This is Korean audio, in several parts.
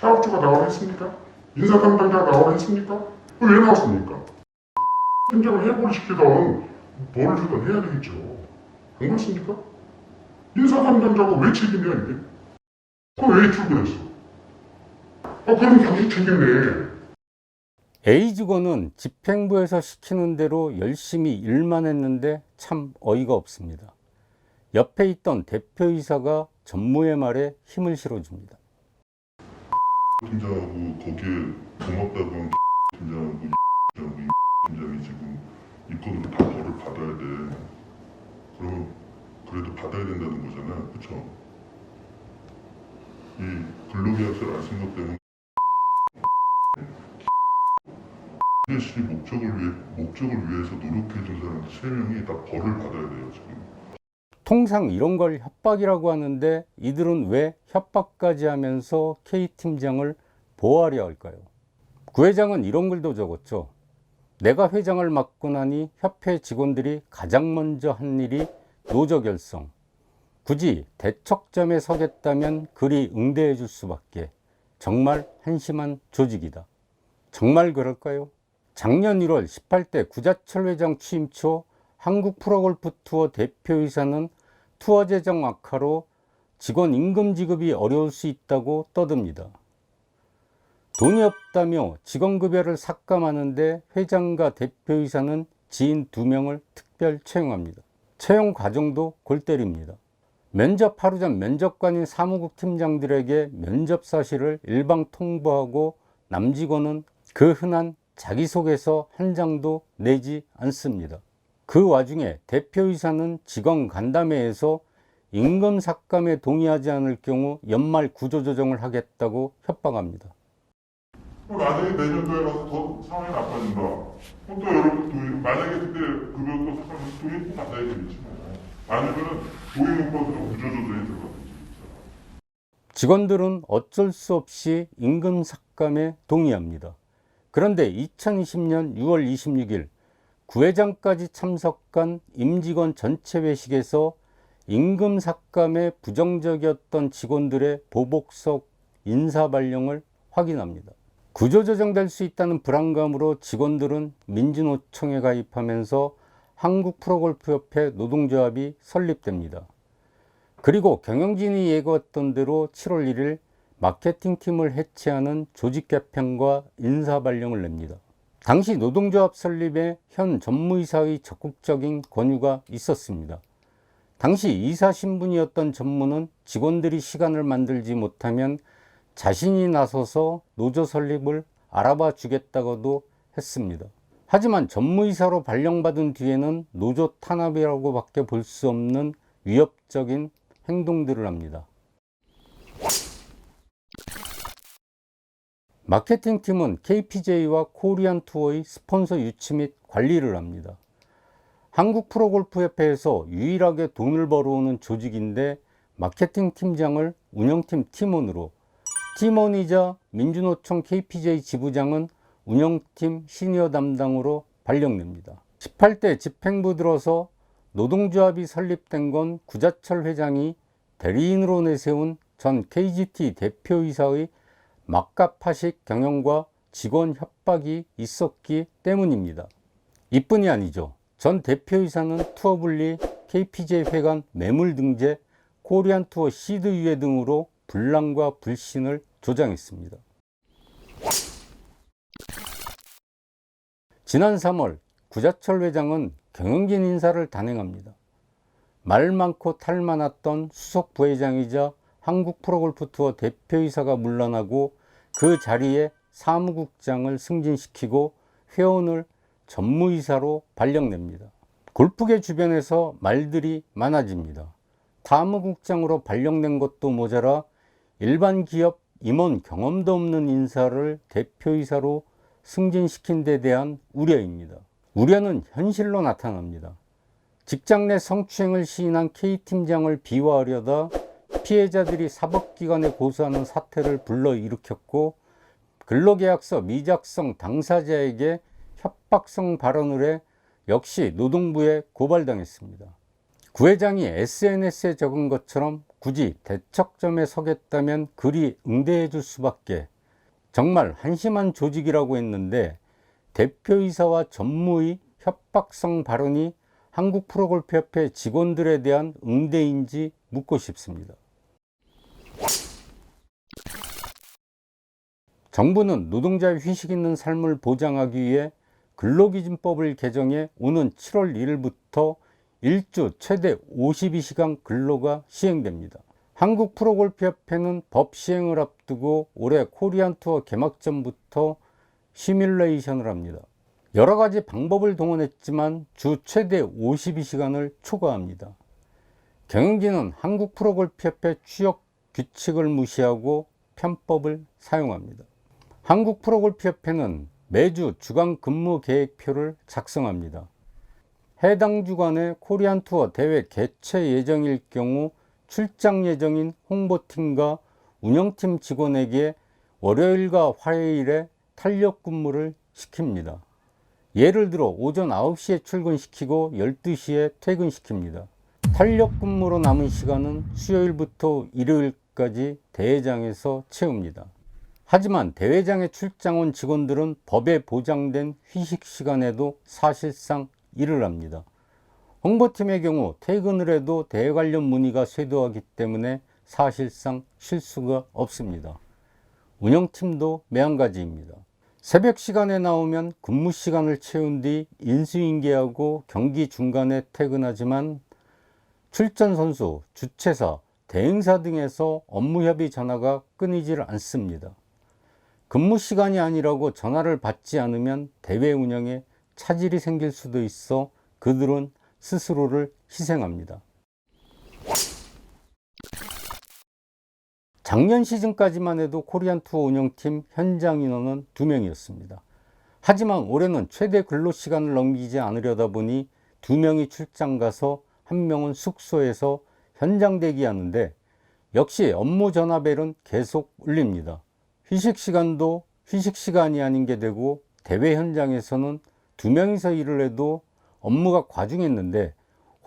사업주가 나오라 했습니까? 인사담당자가 나오라 했습니까? 왜 나왔습니까? 팀장을 해고를 시키던 뭐를 주든 해야 되겠죠. 안 그렇습니까? 인사담당자가 왜 책임이야 이게? 그럼 왜 출근했어? 그럼 당신 책임네. A 직원은 집행부에서 시키는 대로 열심히 일만 했는데 참 어이가 없습니다. 옆에 있던 대표이사가 전무의 말에 힘을 실어줍니다. 팀장하고 거기에 고맙다고 한 팀장하고 팀장이 지금 이 건으로 다 벌을 받아야 돼. 그러면 그래도 받아야 된다는 거잖아, 그쵸? 이 근로계약서를 안 쓴 것 때문에 시 목적을 위해서 노력해준 사람 3명이 다 벌을 받아야 돼요, 지금. 통상 이런 걸 협박이라고 하는데 이들은 왜 협박까지 하면서 K팀장을 보호하려 할까요? 구회장은 이런 글도 적었죠. 내가 회장을 맡고 나니 협회 직원들이 가장 먼저 한 일이 노조 결성. 굳이 대척점에 서겠다면 그리 응대해 줄 수밖에. 정말 한심한 조직이다. 정말 그럴까요? 작년 1월 18대 구자철 회장 취임 초 한국 프로골프 투어 대표이사는 투어 재정 악화로 직원 임금 지급이 어려울 수 있다고 떠듭니다. 돈이 없다며 직원급여를 삭감하는데 회장과 대표이사는 지인 2명을 특별 채용합니다. 채용 과정도 골 때립니다. 면접 하루 전 면접관인 사무국 팀장들에게 면접 사실을 일방 통보하고 남직원은 그 흔한 자기소개서 한 장도 내지 않습니다. 그 와중에 대표이사는 직원 간담회에서 임금 삭감에 동의하지 않을 경우 연말 구조조정을 하겠다고 협박합니다. 나중에 내년도에 가서 더 상황이 나빠진다. 또 여러분 도입, 만약에 그때 급여 또 삭감해서 도입 받아야 되겠지. 아니면은 도입 못 받으면 구조조정이 들어가겠지. 직원들은 어쩔 수 없이 임금 삭감에 동의합니다. 그런데 2020년 6월 26일 구회장까지 참석한 임직원 전체 회식에서 임금 삭감에 부정적이었던 직원들의 보복성 인사 발령을 확인합니다. 구조조정될 수 있다는 불안감으로 직원들은 민주노총에 가입하면서 한국프로골프협회 노동조합이 설립됩니다. 그리고 경영진이 예고했던 대로 7월 1일 마케팅팀을 해체하는 조직 개편과 인사 발령을 냅니다. 당시 노동조합 설립에 현 전무이사의 적극적인 권유가 있었습니다. 당시 이사 신분이었던 전무는 직원들이 시간을 만들지 못하면 자신이 나서서 노조 설립을 알아봐 주겠다고도 했습니다. 하지만 전무이사로 발령받은 뒤에는 노조 탄압이라고 밖에 볼 수 없는 위협적인 행동들을 합니다. 마케팅팀은 KPJ와 코리안 투어의 스폰서 유치 및 관리를 합니다. 한국 프로골프협회에서 유일하게 돈을 벌어오는 조직인데 마케팅 팀장을 운영팀 팀원으로, 팀원이자 민주노총 KPJ 지부장은 운영팀 시니어 담당으로 발령됩니다. 18대 집행부 들어서 노동조합이 설립된 건 구자철 회장이 대리인으로 내세운 전 KGT 대표이사의 막가파식 경영과 직원 협박이 있었기 때문입니다. 이뿐이 아니죠. 전 대표이사는 투어분리, KPJ 회관 매물 등재, 코리안 투어 시드 유예 등으로 분란과 불신을 조장했습니다. 지난 3월 구자철 회장은 경영진 인사를 단행합니다. 말 많고 탈 많았던 수석 부회장이자 한국 프로골프 투어 대표이사가 물러나고 그 자리에 사무국장을 승진시키고 회원을 전무이사로 발령냅니다. 골프계 주변에서 말들이 많아집니다. 사무국장으로 발령된 것도 모자라 일반 기업 임원 경험도 없는 인사를 대표이사로 승진시킨 데 대한 우려입니다. 우려는 현실로 나타납니다. 직장 내 성추행을 시인한 K팀장을 비화하려다 피해자들이 사법기관에 고소하는 사태를 불러일으켰고, 근로계약서 미작성 당사자에게 협박성 발언을 해 역시 노동부에 고발당했습니다. 구 회장이 SNS에 적은 것처럼 굳이 대척점에 서겠다면 그리 응대해 줄 수밖에 정말 한심한 조직이라고 했는데 대표이사와 전무의 협박성 발언이 한국프로골프협회 직원들에 대한 응대인지 묻고 싶습니다. 정부는 노동자의 휴식 있는 삶을 보장하기 위해 근로기준법을 개정해 오는 7월 1일부터 1주 최대 52시간 근로가 시행됩니다. 한국프로골프협회는 법 시행을 앞두고 올해 코리안투어 개막 전부터 시뮬레이션을 합니다. 여러 가지 방법을 동원했지만 주 최대 52시간을 초과합니다. 경영진은 한국프로골프협회 취업 규칙을 무시하고 편법을 사용합니다. 한국프로골프협회는 매주 주간 근무 계획표를 작성합니다. 해당 주간에 코리안투어 대회 개최 예정일 경우 출장 예정인 홍보팀과 운영팀 직원에게 월요일과 화요일에 탄력 근무를 시킵니다. 예를 들어 오전 9시에 출근시키고 12시에 퇴근시킵니다. 탄력 근무로 남은 시간은 수요일부터 일요일까지 대회장에서 채웁니다. 하지만 대회장에 출장 온 직원들은 법에 보장된 휴식 시간에도 사실상 일을 합니다. 홍보팀의 경우 퇴근을 해도 대회 관련 문의가 쇄도하기 때문에 사실상 쉴 수가 없습니다. 운영팀도 매한가지입니다. 새벽 시간에 나오면 근무 시간을 채운 뒤 인수인계하고 경기 중간에 퇴근하지만 출전 선수, 주최사, 대행사 등에서 업무 협의 전화가 끊이질 않습니다. 근무 시간이 아니라고 전화를 받지 않으면 대회 운영에 차질이 생길 수도 있어 그들은 스스로를 희생합니다. 작년 시즌까지만 해도 코리안투어 운영팀 현장 인원은 2명이었습니다. 하지만 올해는 최대 근로시간을 넘기지 않으려다 보니 2명이 출장 가서 1명은 숙소에서 현장 대기하는데 역시 업무 전화벨은 계속 울립니다. 휴식 시간도 휴식 시간이 아닌 게 되고 대회 현장에서는 2명이서 일을 해도 업무가 과중했는데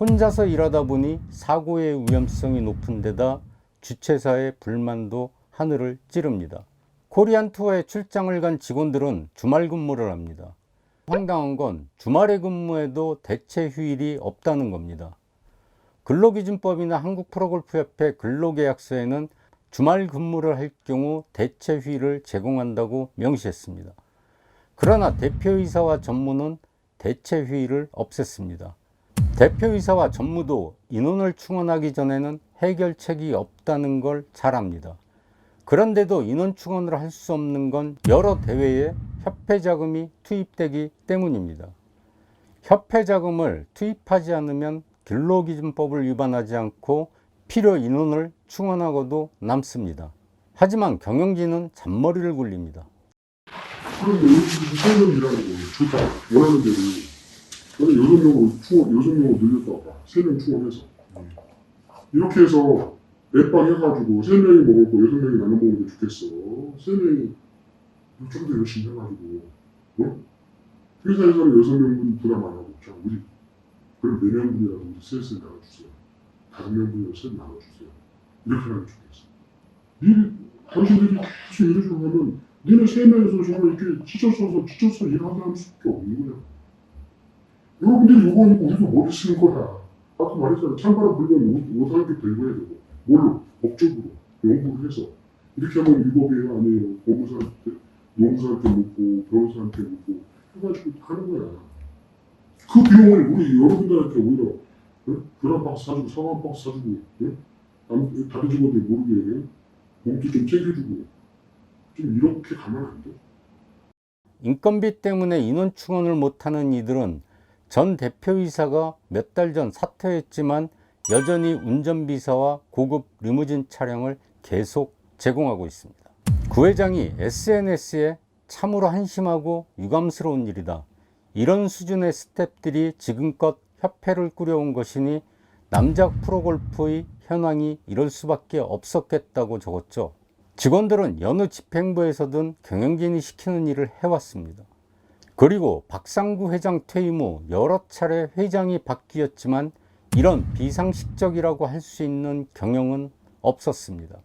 혼자서 일하다 보니 사고의 위험성이 높은 데다 주최사의 불만도 하늘을 찌릅니다. 코리안투어에 출장을 간 직원들은 주말 근무를 합니다. 황당한 건 주말에 근무해도 대체 휴일이 없다는 겁니다. 근로기준법이나 한국프로골프협회 근로계약서에는 주말 근무를 할 경우 대체 휴일을 제공한다고 명시했습니다. 그러나 대표이사와 전무는 대체 휴일을 없앴습니다. 대표이사와 전무도 인원을 충원하기 전에는 해결책이 없다는 걸 잘 압니다. 그런데도 인원 충원을 할 수 없는 건 여러 대회에 협회 자금이 투입되기 때문입니다. 협회 자금을 투입하지 않으면 근로기준법을 위반하지 않고 필요 인원을 충원하고도 남습니다. 하지만 경영진은 잔머리를 굴립니다. 그럼 여기 3명 일하는 거 좋다. 원하는 대로. 저는 6명으로 늘렸다고 봐. 3명 충원해서. 이렇게 해서 앱방 해가지고 3명이 먹을 거 6명이 나눠 먹는 게 좋겠어. 3명이 좀 더 열심히 해가지고. 어? 회사에서는 6명분 부담 안 하고. 자, 우리 그럼 4명분이라도 우리 셋을 나눠주세요. 5명분이라도 셋 나눠주세요. 이렇게 하면 좋겠어. 당신들이 계속 일해주고 하면 니네 3명에서 정말 이렇게 지쳐서 일하는 수밖에 없는 거야. 여러분들이 요거 하니까 우리도 머리 쓰는 거야. 아까 말했잖아. 찬바람 불면 옷 한 개 들고 해야 되고. 뭘로? 법적으로 연구를 해서. 이렇게 하면 위법이에요? 아니에요? 노무사한테 묻고, 변호사한테 묻고 해가지고 하는 거야. 그 비용을 우리 여러분들한테 오히려 교란 박스 사주고, 사과한 박스 사주고, 다른 직원들 모르게 봉투 좀 챙겨주고. 좀 이렇게 가면 안 돼? 인건비 때문에 인원 충원을 못하는 이들은 전 대표이사가 몇 달 전 사퇴했지만 여전히 운전비사와 고급 리무진 차량을 계속 제공하고 있습니다. 구회장이 SNS에 참으로 한심하고 유감스러운 일이다. 이런 수준의 스태프들이 지금껏 협회를 꾸려온 것이니 남자 프로골프의 현황이 이럴 수밖에 없었겠다고 적었죠. 직원들은 여느 집행부에서든 경영진이 시키는 일을 해왔습니다. 그리고 박상구 회장 퇴임 후 여러 차례 회장이 바뀌었지만 이런 비상식적이라고 할 수 있는 경영은 없었습니다.